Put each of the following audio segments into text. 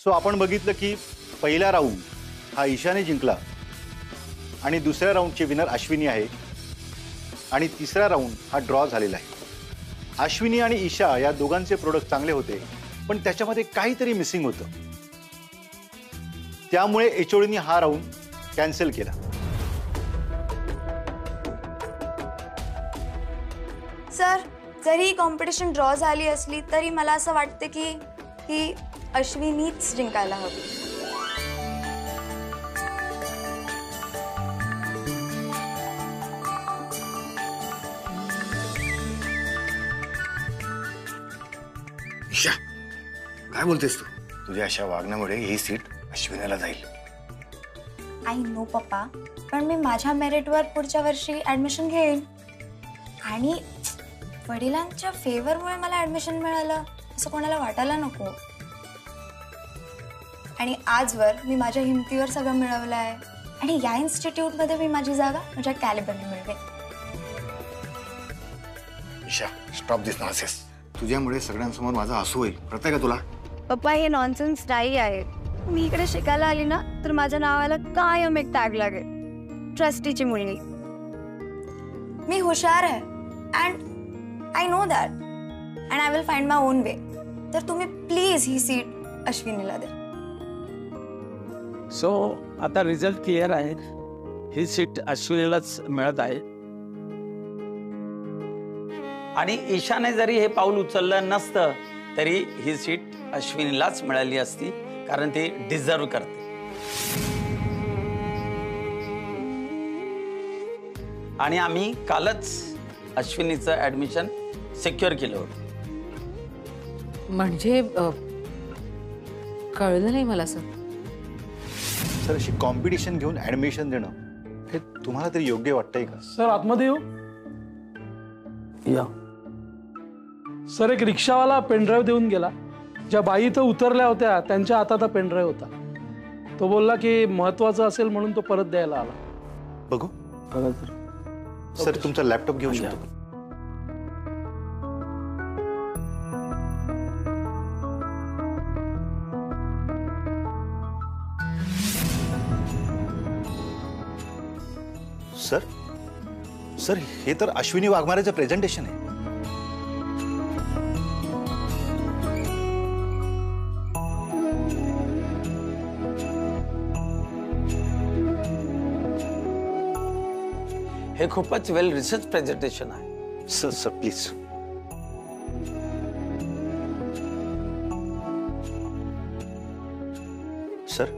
So आपण बघितलं की पहिला राऊंड हा ईशाने जिंकला आणि दुसऱ्या राऊंडची विनर अश्विनी आहे आणि तिसरा राऊंड हा ड्रॉ झालेला आहे। अश्विनी आणि ईशा या दोघांचे प्रोडक्ट चांगले होते, पण त्याच्यामध्ये काहीतरी मिसिंग होतं, त्यामुळे एचओडीने हा राऊंड कॅन्सल केला। सर, जरी कॉम्पिटिशन ड्रॉ झाली असली तरी मला असं वाटतं की ही अश्विनीच जिंकायला हवी। ईशा, काय बोलतेस तू? तुझ्या अशा वागण्यामुळे ही सीट अश्विनीला जाईल। आय नो पप्पा, पण मी माझ्या मेरिटवर पुढच्या वर्षी ऍडमिशन घेईन आणि वडिलांच्या फेवरमुळे मला ऍडमिशन मिळालं असं कोणाला वाटायला नको। आणि आजवर मी माझ्या हिमतीवर सगळं मिळवलं आहे आणि या इन्स्टिट्यूटमध्ये मी माझी जागा माझ्या कॅलिबरने मिळवेन। ईशा, स्टॉप दिस नॉनसेन्स। तुझ्यामुळे सगळ्यांसमोर माझा हसू होईल, कळतंय का तुला? पप्पा, हे नॉनसेन्स नाही आहे। मी इकडे शिकायला आली ना तर माझ्या नावाला कायम एक टॅग लागेल, ट्रस्टीची मुलगी। मी हुशार आहे and I know that and I will find my own way. तर तुम्ही प्लीज ही सीट अश्विनीला द्या। सो आता रिझल्ट क्लिअर आहे, ही सीट अश्विनीलाच मिळत आहे आणि ईशाने जरी हे पाऊल उचललं नसतं तरी ही सीट अश्विनीलाच मिळाली असती, कारण ती डिझर्व करते। आणि आम्ही कालच अश्विनीचं ऍडमिशन सिक्युअर केलं होतं। म्हणजे कळलं नाही मला सर। सर, अशी कॉम्पिटिशन घेऊन ऍडमिशन देणं हे तुम्हाला तरी योग्य वाटतंय का? सर, आतमध्ये येऊ? या सर, एक रिक्षावाला पेनड्राईव्ह देऊन गेला। ज्या बाई इथं उतरल्या होत्या त्यांच्या हातात पेनड्राईव्ह होता। तो बोलला की महत्वाचं असेल म्हणून तो परत द्यायला आला। बघू सर, तुमचा लॅपटॉप घेऊ शकतो? सर, सर, हे तर अश्विनी वाघमारेचं प्रेझेंटेशन आहे। हे खूपच वेल रिसर्च प्रेझेंटेशन आहे। Sir, sir please. Sir,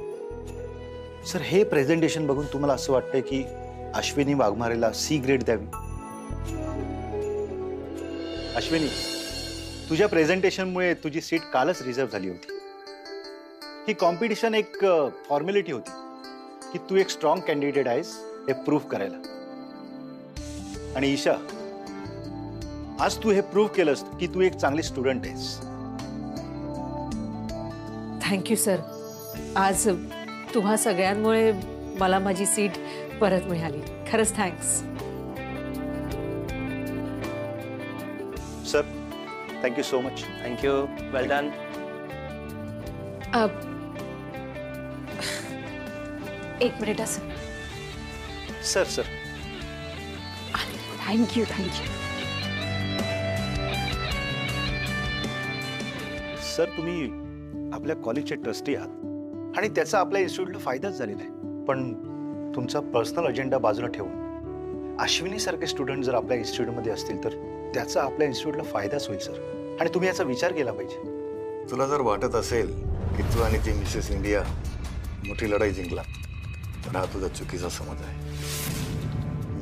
sir, हे प्रेझेंटेशन बघून तुम्हाला असं वाटतंय की अश्विनी वाघमारेला सी ग्रेड द्यावी? अश्विनी, तुझ्या प्रेझेंटेशनमुळे तुझी सीट कालच रिझर्व झाली होती। ही कॉम्पिटिशन एक फॉर्मॅलिटी होती की तू एक स्ट्रॉंग कॅन्डिडेट आहेस हे प्रूव्ह करायला। आणि ईशा, आज तू हे प्रूव्ह केलंस की तू एक चांगली स्टुडंट आहेस। Thank you sir. आज तुम्हा सगळ्यांमुळे मला माझी सीट परत मिळाली, खरंच thanks. Sir, thank you so much. Thank you, well done. एक minute sir. Sir, sir, thank you thank you. Sir, तुम्ही आपल्या कॉलेजचे ट्रस्टी आहात आणि त्याचा आपल्या इन्स्टिट्यूटला फायदाच झालेला आहे, पण तुमचा पर्सनल अजेंडा बाजूला ठेवून अश्विनी सारखे स्टुडंट जर आपल्या इन्स्टिट्यूटमध्ये असतील तर त्याचा आपल्या इन्स्टिट्यूटला फायदाच होईल सर, आणि तुम्ही याचा विचार केला पाहिजे। तुला जर वाटत असेल की तू आणि ती मिसेस इंडिया मोठी लढाई जिंकला तर हा तुझा चुकीचा समज आहे।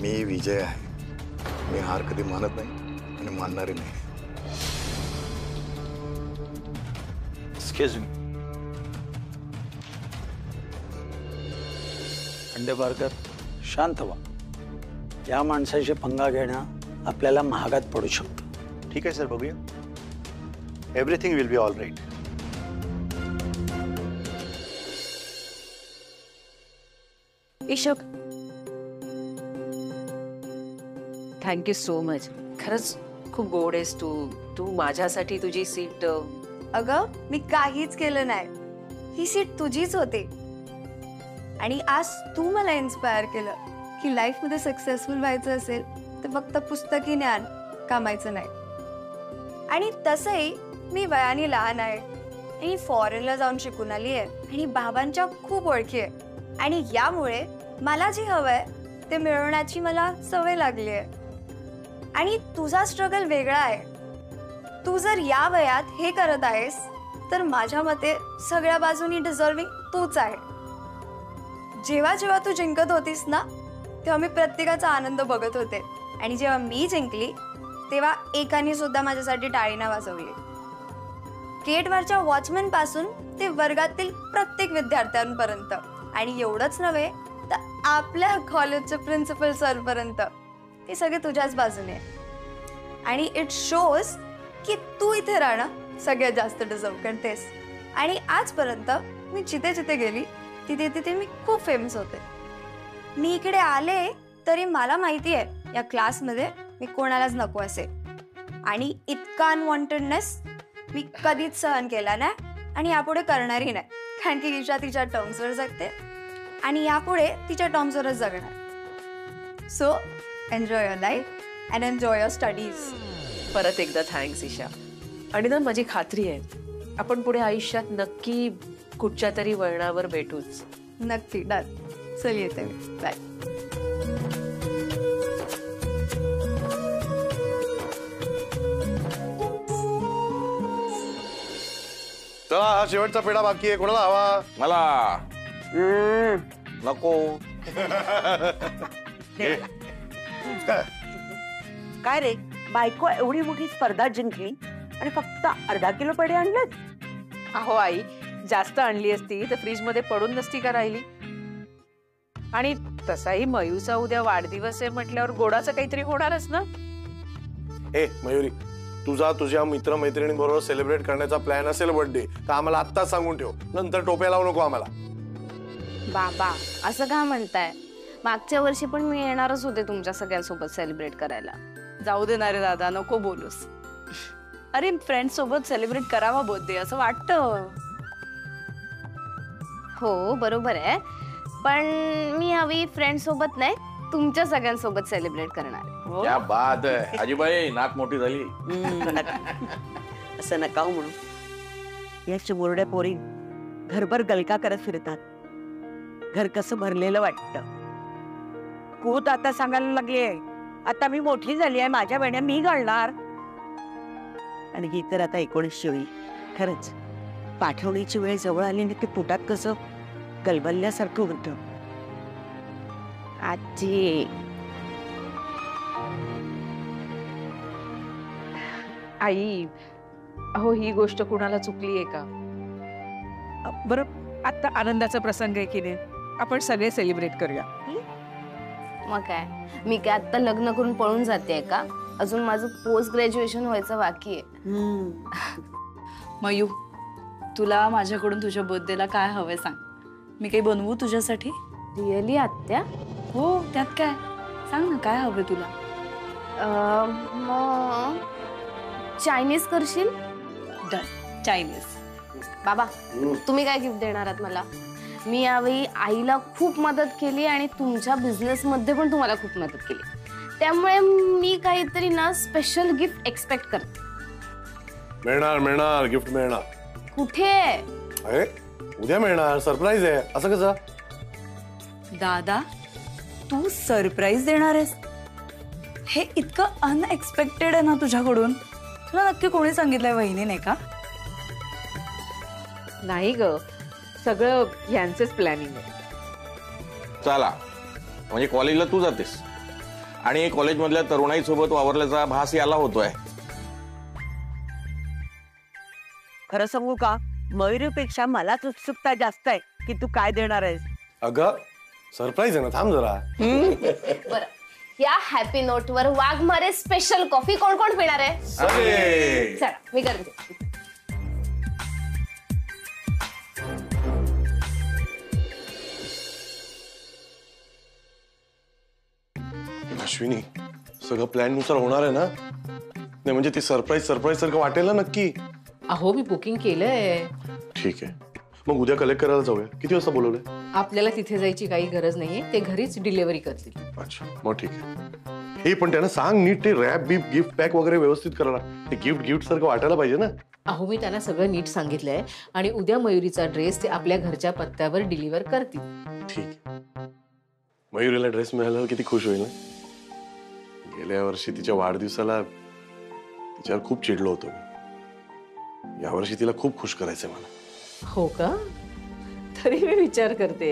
मी विजय आहे, मी हार कधी मानत नाही आणि मानणारे नाही। एक्सक्यूज मी, खंडेबारकर, शांत व्हा। या माणसाशी पंगा घेणं आपल्याला महागात पडू शकतं। ठीक आहे सर, बघूया। Everything will be all right. Ishak, thank you so much. खरंच खूप गोड आहेस तू। तू माझ्यासाठी तुझी सीट। अगं, मी काहीच केलं नाही। ही सीट तुझीच होती आणि आज तू मला इन्स्पायर केलं की लाईफमध्ये सक्सेसफुल व्हायचं असेल तर फक्त पुस्तकी ज्ञान कामायचं नाही. आणि तसंही मी वयाने लहान आहे आणि फॉरेनला जाऊन शिकून आली आहे आणि बाबांच्या खूप ओळखी आहे आणि यामुळे मला जे हवंय ते मिळवण्याची मला सवय लागली आहे. आणि तुझा स्ट्रगल वेगळा आहे. तू जर या वयात हे करत आहेस तर माझ्या मते सगळ्या बाजूनी डिझर्विंग तूच आहे. जेव्हा जेव्हा तू जिंकत होतीस ना तेव्हा मी प्रत्येकाचा आनंद बघत होते आणि जेव्हा मी जिंकली तेव्हा एकाने सुद्धा माझ्यासाठी टाळी ना वाजवली. गेटवरच्या वॉचमॅन पासून ते वर्गातील प्रत्येक विद्यार्थ्यांपर्यंत आणि एवढंच नव्हे तर आपल्या कॉलेजचे प्रिन्सिपल सर पर्यंत ते सगळे तुझ्याच बाजूने. आणि इट शोज की तू इथे राहणं सगळ्यात जास्त डिझर्व करतेस. आणि आजपर्यंत मी जिथे जिथे गेली तिथे तिथे मी खूप फेमस होते. मी इकडे आले तरी मला माहिती आहे या क्लासमध्ये मी कोणालाच नको असेल आणि इतका अनवॉन्टेडनेस मी कधीच सहन केला नाही आणि यापुढे करणारही नाही. कारण की ईशा तिच्या टर्म्सवर जगते आणि यापुढे तिच्या टर्म्सवरच जगणार. So enjoy your life and enjoy your studies. परत एकदा थँक्स ईशा. आणि ना माझी खात्री आहे आपण पुढे आयुष्यात नक्की कुठच्या तरी वळणावर भेटूच. नक्की डन. चल येते मी. बाय. चला हा शेवटचा पेढा बाकी आहे. कोणाला हवा? मला नको. काय रे बायको एवढी मोठी स्पर्धा जिंकली आणि फक्त अर्धा किलो पेढे आणलेत? अहो आई, जास्त आणली असती तर फ्रीज मध्ये पडून नसती का राहिली. आणि तसाही मयूचा उद्या वाढदिवस आहे म्हटल्यावर गोडाचं काहीतरी होणारच ना. ए मयुरी, तुझा तुझ्या मित्रमैत्रिणींबरोबर सेलिब्रेट करण्याचा प्लॅन असेल बर्थडे तर आम्हाला आत्ताच सांगून ठेव. नंतर टोप्या लावू नको आम्हाला. बाबा असं का म्हणताय? मागच्या वर्षी पण मी येणारच होते तुमच्या सगळ्यांसोबत सेलिब्रेट करायला. जाऊ दे ना रे दादा, नको बोलूस. अरे फ्रेंड सोबत सेलिब्रेट करावा बर्थडे असं वाटतं. हो बरोबर आहे, पण मी हवी फ्रेंड सोबत नाही तुमच्या सगळ्यांसोबत सेलिब्रेट करणार. क्या बात आहे आजीबाई, नाक मोठी झाली. असं नका हो म्हणून. या चिमुरड्या पोरी घरभर गलका करत फिरतात. घर कसं भरलेलं वाटतं. कूत आता सांगायला लागली आता मी मोठी झाली आहे, माझ्या वेण्या मी घालणार. आणि ही तर आता 19 होईल. खरंच पाठवणीची वेळ जवळ आली ना की पोटात कसं गलबलल्यासारखं होतं. आजी आई, अहो ही गोष्ट कुणाला चुकली आहे का? बरं आता आनंदाचा प्रसंग आहे की नाही, आपण सगळे सेलिब्रेट करूया. मग काय, मी काय आता लग्न करून पळून जाते का? अजून माझं पोस्ट ग्रॅज्युएशन व्हायचं बाकी आहे. मयू, तुला माझ्याकडून तुझ्या बर्थडेला काय हवंय सांग, मी काही बनवू तुझ्यासाठी? रिअली आत्या? हो, त्यात काय, सांग ना काय हवंय तुला. मग चायनीज करशील? Done, Chinese. बाबा तुम्ही काय गिफ्ट देणार आहात मला? मी यावेळी आईला खूप मदत केली आणि तुमच्या बिझनेस मध्ये पण तुम्हाला खूप मदत केली, त्यामुळे मी काहीतरी ना स्पेशल गिफ्ट एक्सपेक्ट करते. मिळणार मिळणार गिफ्ट मिळणार. कुठे? अरे उद्या मिळणार, सरप्राईज आहे. असं कसं? दादा तू सरप्राईज देणार आहेस? हे इतकं अनएक्सपेक्टेड आहे ना तुझ्याकडून. तुला नक्की कोणी सांगितलंय? वहिनीने का? नाही ग, सगळं यांचंच प्लॅनिंग आहे. चला म्हणजे कॉलेजला तू जातेस आणि कॉलेजमधल्या तरुणाईसोबत वावरल्याचा भास याला होतोय. खरं सांगू का, मयुरीपेक्षा मलाच उत्सुकता जास्त आहे की तू काय देणार आहेस. अगं सरप्राईज आहे ना, थांब जरा. बरं, या हॅपी नोट वर वाघमारे स्पेशल कॉफी कोण कोण पिणार आहे? चला मी करते. अश्विनी, सगळं प्लॅन नुसार होणार आहे ना? नाही म्हणजे ती सरप्राईज सारखं वाटेल ना नक्की? अहो मी बुकिंग केलंय. ठीक आहे, मग उद्या कलेक्ट करायला जाऊया. किती वाजता बोलवलंय? आपल्याला तिथे जायची काही गरज नाहीये, ते घरीच डिलिव्हरी करतील. अच्छा मग ठीक आहे. हे पण त्यांना सांग नीट ते रॅप बीप गिफ्ट पॅक वगैरे व्यवस्थित करायला. ते गिफ्ट सारखं वाटायला पाहिजे ना. अहो मी त्यांना सगळं नीट सांगितलंय आणि उद्या मयुरीचा ड्रेस ते आपल्या घरच्या पत्त्यावर डिलिव्हर करतील. ठीक आहे. मयुरीला ड्रेस मिळाल्यावर किती खुश होईल ना. गेल्या वर्षी तिच्या वाढदिवसाला तिच्यावर खूप चिडलो होतो मी. यावर्षी तिला खूप खुश करायचंय मला. हो का? तरी मी विचार करते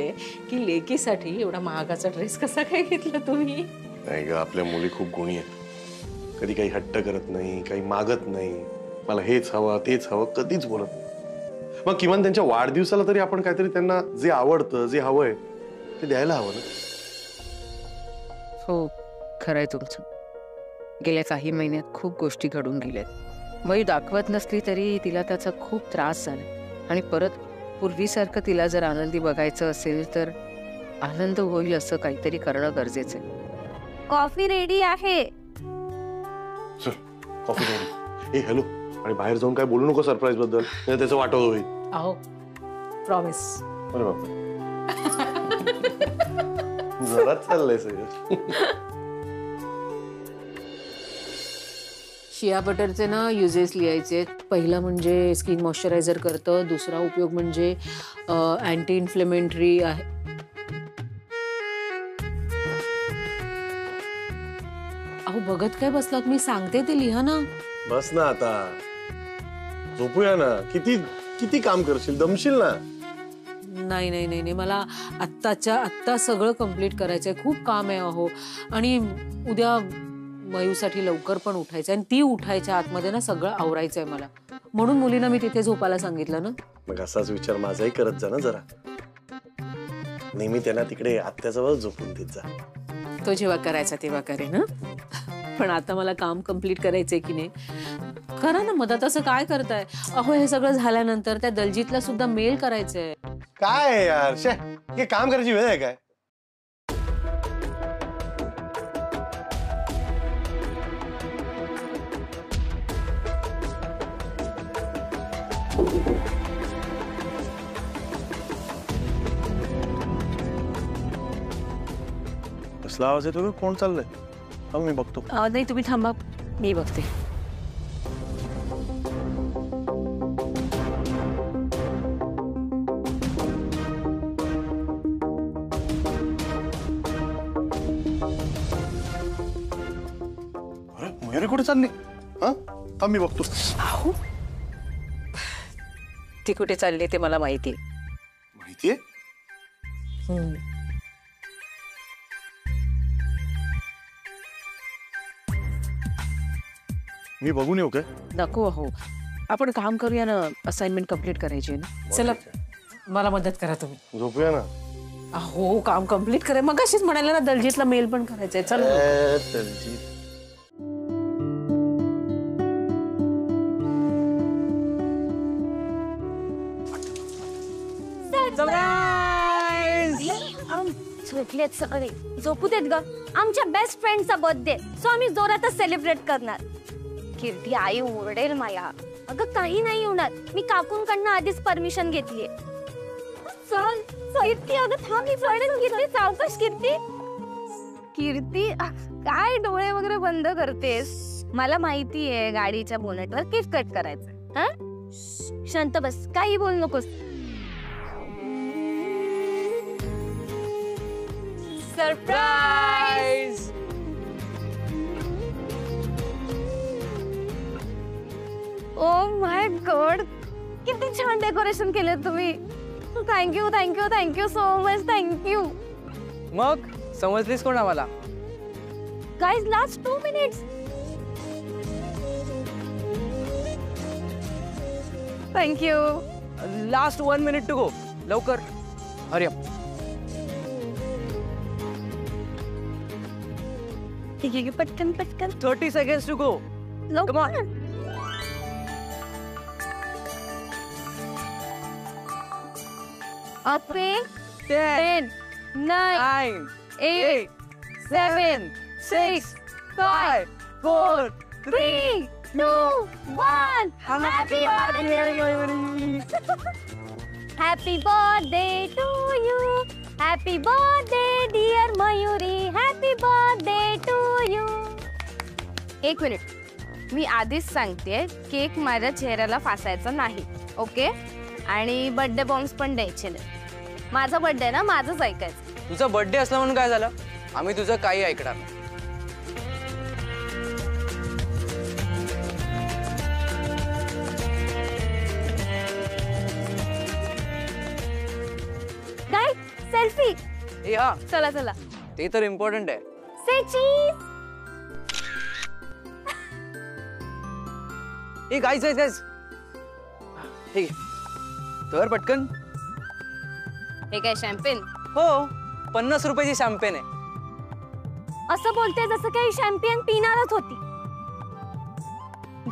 की लेकीसाठी एवढा महागाचा ड्रेस कसा काय घेतला तुम्ही? नाही ग, आपल्या मुली खूप गुणी आहेत. कधी काही हट्ट करत नाही, काही मागत नाही. मला हेच हवं तेच हवं कधीच बोलत नाही. मग किमान त्यांच्या वाढदिवसाला तरी आपण काहीतरी त्यांना जे आवडतं जे हवंय ते द्यायला हवं ना. हो खरंय तुमचं. गेल्या काही महिन्यात खूप गोष्टी घडून गेल्यात. मयू दाखवत नसली तरी तिला त्याचा खूप त्रास झाला आणि परत पूर्वीसारखं तिला जर आनंदी बघायचं असेल तर आनंद होईल असं काहीतरी करणं गरजेचं आहे. कॉफी रेडी आहे. चल कॉफी रेडी. ए हॅलो, आणि बाहेर जाऊन काय बोलू नको सरप्राईज बद्दल, त्याचं वाटत होईल. अहो प्रॉमिस. अरे बापरे. जरा चाललंय सगळं. शिया बटरचे ना युजेस लिहायचे. पहिला म्हणजे स्किन मॉइश्चरायझर करतं, दुसरा उपयोग म्हणजे अँटी इन्फ्लेमेटरी आहे. अहो बघत काय बसलात, मी सांगते ते लिहा ना. बस ना आता, झोपूया ना. किती किती काम करशील, दमशील ना. नाही नाही नाही नाही, मला आत्ताच्या आत्ता सगळं कंप्लीट करायचंय. खूप काम आहे अहो. आणि उद्या मयूसाठी लवकर पण उठायचंय आणि ती उठायच्या आतमध्ये ना सगळं आवरायचंय मला. म्हणून मुलींना मी तिथे झोपायला सांगितलं ना. मग असाच विचार माझाही करत जा ना जरा. नेहमी त्यांना तिकडे आत्याजवळ झोपून देत जा. तो जेव्हा करायचा तेव्हा करेन ना. पण आता मला काम कंप्लीट करायचंय की नाही. करा ना मदत. असं काय करताय अहो? हे सगळं झाल्यानंतर त्या दलजीतला सुद्धा मेल करायचंय. काय यार, शे हे काम करायची वेळ आहे काय? कसला आवाज येतो? कोण चाललंय? मी बघतो. नाही तुम्ही थांबा, मी बघते. अरे मयुरी कुठे चालली? हा मी बघतो. ती कुठे चालली ते मला माहिती. माहितीये? मी बघून येऊ काय? नको अहो, आपण काम करूया ना. असाइनमेंट कंप्लीट करायची आहे ना. चला मला मदत करा तुम्ही. झोपूया ना. अहो काम कंप्लीट करा. मग अशीच म्हणाले ना दलजीतला मेल पण करायचंय. चल दलजीत. झोपलेत सगळे. झोपू देत ग. आमच्या बेस्ट फ्रेंडचा बर्थडे, सो आम्ही जोरातच सेलिब्रेट करणार. कीर्ती आई ओरडेल माया. अगं काही नाही होणार, मी काकूंकडनं आधीच परमिशन घेतलीये. चल कीर्ती, अगं थांब, मी पडेल. कीर्ती सावकाश. कीर्ती कीर्ती काय डोळे वगैरे बंद करतेस? मला माहितीये गाडीच्या बोनेटवर केक कट करायचं. हा शांत बस, काही बोल नकोस. सरप्राईज. ओ माय गॉड, किती छान डेकोरेशन केले तुम्ही. Thank you thank you thank you so much. Thank you. मग समजलीस कोण आम्हाला? Guys last 2 minutes. Thank you. Last 1 minute to go. लवकर हरी अप. ठीक आहे, पटकन पटकन. 30 seconds to go. Come on. Okay. 10, 9, 8, 7, 6, 5, 4, 3, 2, 1. Happy birthday. Happy birthday to you, happy birthday dear Mayuri, happy birthday to you. एक मिनिट, मी आधीच सांगते, केक माझ्या चेहऱ्याला फासायचा नाही, ओके? आणि बर्थडे बॉम्ब्स पण द्यायचे नाही. माझा बर्थडे ना, माझंच ऐकायचं. तुझा बर्थडे असला म्हणून काय झालं? आम्ही तुझं काही ऐकणार नाही. काय सेल्फी? ए हा, चला चला. ते तर इम्पॉर्टंट आहे. से चीज. ए गाईज गाईज गाईज, ठीक आहे, तर पटकन. हे काय शॅम्पेन? हो, 50 रुपयाची शॅम्पेन आहे. असं बोलते जसं काही शॅम्पियन पिणारच होती.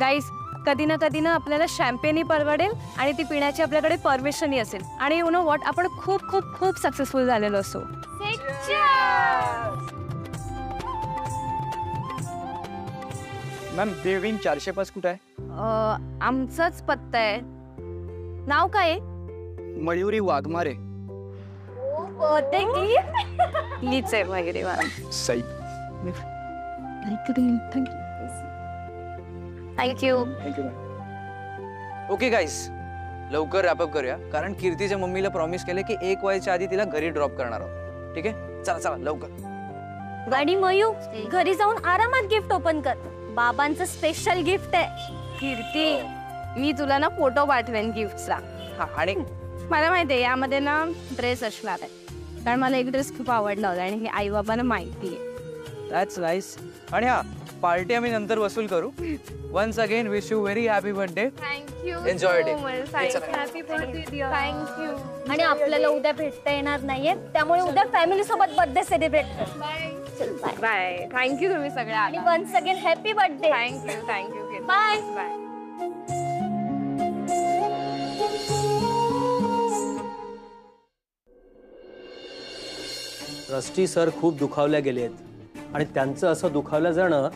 गाईस, कधी ना आपल्याला शॅम्पेनही परवडेल आणि ती पिण्याची आपल्याकडे परमिशनही असेल. आणि यू नो व्हॉट, आपण खूप खूप खूप सक्सेसफुल झालेलो असो. मॅम, देवीन 405 कुठं आहे? आमचाच पत्ता आहे. नाव काय आहे? मयुरी वाघमारे. हीच आहे वगैरे. सई. थँक्यू. ओके गाईस, लवकर रॅपअप करूया, कारण कीर्तीच्या मम्मीला प्रॉमिस केले की 1 वाजेच्या आधी तिला घरी ड्रॉप करणार आहोत. ठीक आहे, चला चला लवकर. गाडी मयू, घरी जाऊन आरामात गिफ्ट ओपन कर. बाबांचं स्पेशल गिफ्ट आहे. कीर्ती, मी तुला ना फोटो पाठवेन गिफ्टचा. हा, आणि मला माहिती आहे यामध्ये ना ड्रेस असणार आहे, कारण मला एक ड्रेस खूप आवडला होता आणि हे आई बाबांना माहिती आहे. That's nice. आणि हा, पार्टी आम्ही नंतर वसूल करू. Once again wish you very happy birthday. Thank you. Enjoy day. Happy birthday dear. Thank you. आणि आपल्याला उद्या भेटता येणार नाहीये, त्यामुळे उद्या फॅमिली सोबत बर्थडे सेलिब्रेट कर. बाय. थँक्यू तुम्ही सगळ्या. आणि once again happy birthday. Thank you. Bye. Bye. Trustee sir खूप दुखावल्या गेलेत आणि त्यांचं असं दुखावलं जाणं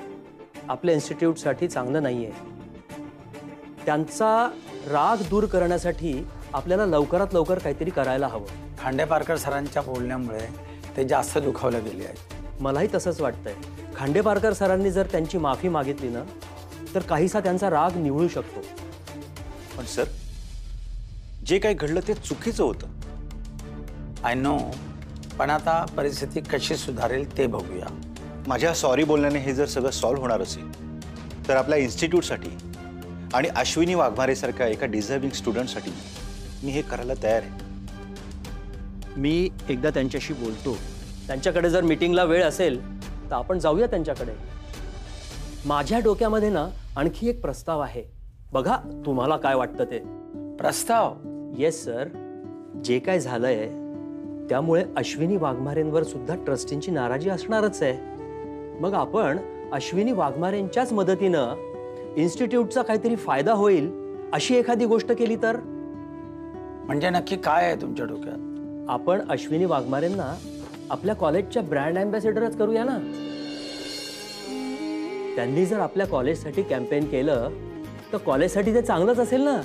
आपल्या इन्स्टिट्यूटसाठी चांगलं नाही आहे. त्यांचा राग दूर करण्यासाठी आपल्याला लवकरात लवकर काहीतरी करायला हवं. खांडेपारकर सरांच्या बोलण्यामुळे ते जास्त दुखावले गेले आहेत. मलाही तसंच वाटतंय. खांडेपारकर सरांनी जर त्यांची माफी मागितली ना, तर काहीसा त्यांचा राग निवळू शकतो. पण सर, जे काही घडलं ते चुकीचं होतं. आय नो, पण आता परिस्थिती कशी सुधारेल ते बघूया. माझ्या सॉरी बोलण्याने हे जर सगळं सॉल्व्ह होणार असेल तर आपल्या इन्स्टिट्यूटसाठी आणि अश्विनी वाघमारेसारख्या एका डिझर्विंग स्टुडंटसाठी मी हे करायला तयार आहे. मी एकदा त्यांच्याशी बोलतो. त्यांच्याकडे जर मीटिंगला वेळ असेल तर आपण जाऊया त्यांच्याकडे. माझ्या डोक्यामध्ये ना आणखी एक प्रस्ताव आहे. बघा तुम्हाला काय वाटतं ते. प्रस्ताव? Yes sir. जे काय झालंय त्यामुळे अश्विनी वाघमारेंवर सुद्धा ट्रस्टींची नाराजी असणारच आहे. मग आपण अश्विनी वाघमारेंच्याच मदतीनं इन्स्टिट्यूटचा काहीतरी फायदा होईल अशी एखादी गोष्ट केली तर. म्हणजे नक्की काय आहे तुमच्या डोक्यात? आपण अश्विनी वाघमारेंना आपल्या कॉलेजच्या ब्रँड अँबॅसेडरच करूया ना. त्यांनी जर आपल्या कॉलेजसाठी कॅम्पेन केलं तर कॉलेजसाठी ते चांगलंच असेल ना.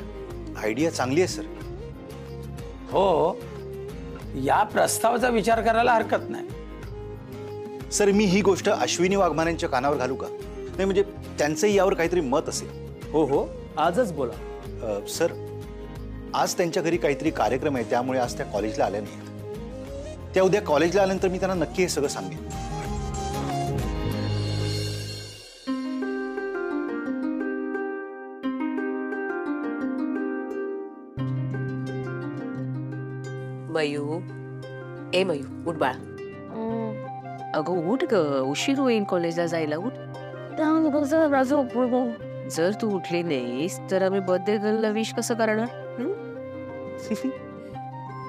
आयडिया चांगली आहे सर. हो, या प्रस्तावाचा विचार करायला हरकत नाही. सर, मी ही गोष्ट अश्विनी वाघमारेंच्या कानावर घालू का? नाही म्हणजे त्यांचंही यावर काहीतरी मत असेल. हो हो, आजच बोला. सर, आज त्यांच्या घरी काहीतरी कार्यक्रम आहे, त्यामुळे आज त्या कॉलेजला आल्या नाहीत. त्या उद्या कॉलेजला आल्यानंतर मी त्यांना नक्की हे सगळं सांगेन. मयू, ए मयू, उठ बाळा. अगं उठ ग, उशीर होईल कॉलेजला जायला. उठ. जर तू उठली नाहीस तर आम्ही बर्थडे गर्लला विश कसं करणार?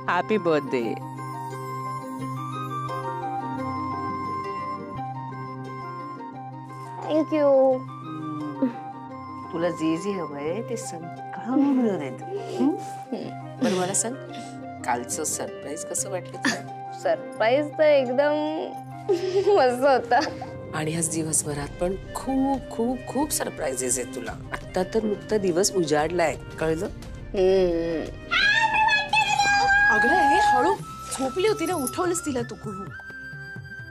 Happy birthday. थँक्यू. तुला जे जे हवंय ते सगळं देत. बरं मला सांग, कालचं सरप्राईज कसं वाटलं तुला? सरप्राईज तर एकदम मस्त होता. आणि आज दिवसभरात पण खूप खूप खूप सरप्राईजेस आहेत तुला. आता तर नुकता दिवस उजाडलाय, कळलं? अगं हे हळू झोपली होती ना, उठवलंच तिला तू कुहू.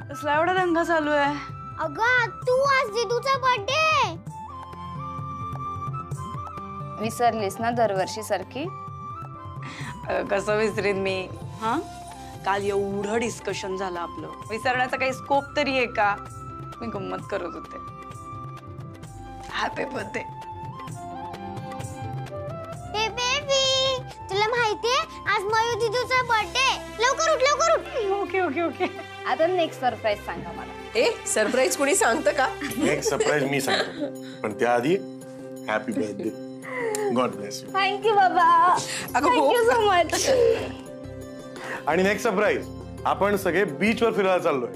कसला एवढा दंगा चालू आहे? अगं तू आज जिजूचा बर्थडे. विसरलीस ना दरवर्षी सारखी? कसं विसरेन मी? हा, काल एवढं डिस्कशन झालं आपलं, विसरण्याचा काही स्कोप तरी आहे का? मी गंमत करत होते. Happy birthday. हे बेबी, तुला माहितीये आज मयू जिजूचा बर्थडे. लवकर उठ, लवकर उठ. Okay okay okay. आता नेक्स्ट सरप्राईज सांगा मला. ए सरप्राईज कोणी सांगतं का? एक सरप्राईज मी सांगतो, पण त्याआधी happy birthday. God bless you. Thank you बाबा. Thank you so much. आणि नेक्स्ट सरप्राईज, आपण सगळे बीचवर फिरायला चाललोय.